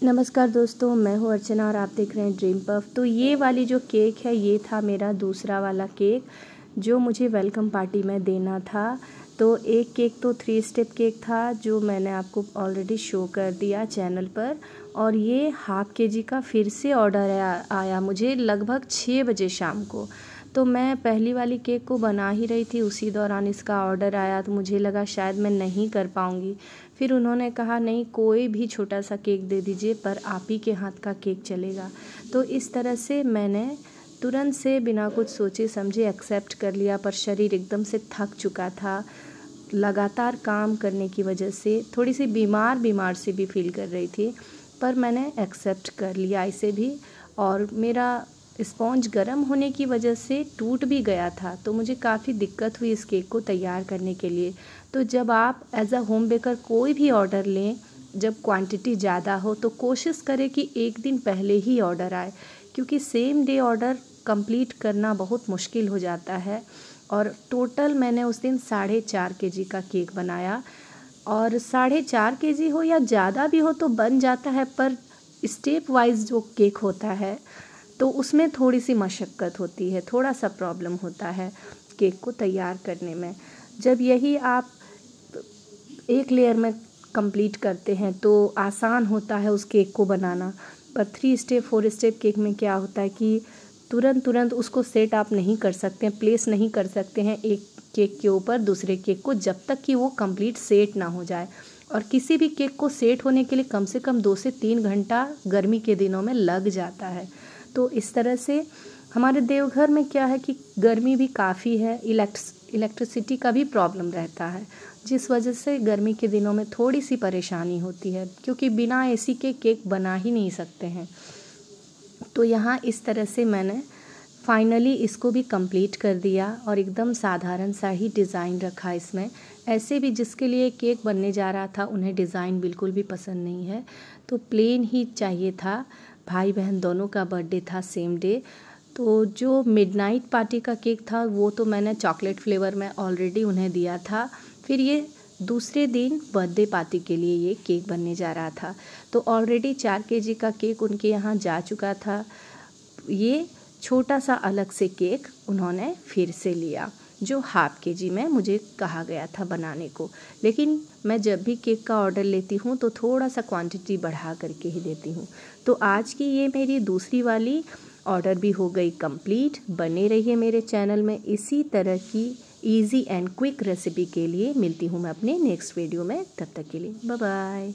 नमस्कार दोस्तों, मैं हूँ अर्चना और आप देख रहे हैं ड्रीम पफ। तो ये वाली जो केक है ये था मेरा दूसरा वाला केक जो मुझे वेलकम पार्टी में देना था। तो एक केक तो 3 स्टेप केक था जो मैंने आपको ऑलरेडी शो कर दिया चैनल पर, और ये हाफ केजी का फिर से ऑर्डर आया मुझे लगभग 6 बजे शाम को। तो मैं पहली वाली केक को बना ही रही थी, उसी दौरान इसका ऑर्डर आया। तो मुझे लगा शायद मैं नहीं कर पाऊँगी। फिर उन्होंने कहा नहीं, कोई भी छोटा सा केक दे दीजिए पर आप ही के हाथ का केक चलेगा। तो इस तरह से मैंने तुरंत से बिना कुछ सोचे समझे एक्सेप्ट कर लिया। पर शरीर एकदम से थक चुका था, लगातार काम करने की वजह से थोड़ी सी बीमार से भी फील कर रही थी, पर मैंने एक्सेप्ट कर लिया इसे भी। और मेरा स्पॉन्ज गर्म होने की वजह से टूट भी गया था, तो मुझे काफ़ी दिक्कत हुई इस केक को तैयार करने के लिए। तो जब आप एज अ होम बेकर कोई भी ऑर्डर लें, जब क्वांटिटी ज़्यादा हो तो कोशिश करें कि एक दिन पहले ही ऑर्डर आए, क्योंकि सेम डे ऑर्डर कंप्लीट करना बहुत मुश्किल हो जाता है। और टोटल मैंने उस दिन 4.5 केजी का केक बनाया, और 4.5 केजी हो या ज़्यादा भी हो तो बन जाता है, पर स्टेप वाइज जो केक होता है तो उसमें थोड़ी सी मशक्क़त होती है, थोड़ा सा प्रॉब्लम होता है केक को तैयार करने में। जब यही आप एक लेयर में कंप्लीट करते हैं तो आसान होता है उस केक को बनाना, पर 3 स्टेप 4 स्टेप केक में क्या होता है कि तुरंत उसको सेट आप नहीं कर सकते हैं, प्लेस नहीं कर सकते हैं एक केक के ऊपर दूसरे केक को, जब तक कि वो कंप्लीट सेट ना हो जाए। और किसी भी केक को सेट होने के लिए कम से कम 2 से 3 घंटा गर्मी के दिनों में लग जाता है। तो इस तरह से हमारे देवघर में क्या है कि गर्मी भी काफ़ी है, इलेक्ट्रिसिटी का भी प्रॉब्लम रहता है, जिस वजह से गर्मी के दिनों में थोड़ी सी परेशानी होती है, क्योंकि बिना एसी के केक बना ही नहीं सकते हैं। तो यहाँ इस तरह से मैंने फाइनली इसको भी कंप्लीट कर दिया, और एकदम साधारण सा ही डिज़ाइन रखा इसमें। ऐसे भी जिसके लिए केक बनने जा रहा था उन्हें डिज़ाइन बिल्कुल भी पसंद नहीं है, तो प्लेन ही चाहिए था। भाई बहन दोनों का बर्थडे था सेम डे। तो जो मिडनाइट पार्टी का केक था वो तो मैंने चॉकलेट फ्लेवर में ऑलरेडी उन्हें दिया था। फिर ये दूसरे दिन बर्थडे पार्टी के लिए ये केक बनने जा रहा था। तो ऑलरेडी 4 केजी का केक उनके यहाँ जा चुका था। ये छोटा सा अलग से केक उन्होंने फिर से लिया जो हाफ केजी में मुझे कहा गया था बनाने को। लेकिन मैं जब भी केक का ऑर्डर लेती हूँ तो थोड़ा सा क्वांटिटी बढ़ा करके ही देती हूँ। तो आज की ये मेरी दूसरी वाली ऑर्डर भी हो गई कंप्लीट। बने रहिए मेरे चैनल में इसी तरह की इजी एंड क्विक रेसिपी के लिए। मिलती हूँ मैं अपने नेक्स्ट वीडियो में, तब तक के लिए बाय बाय।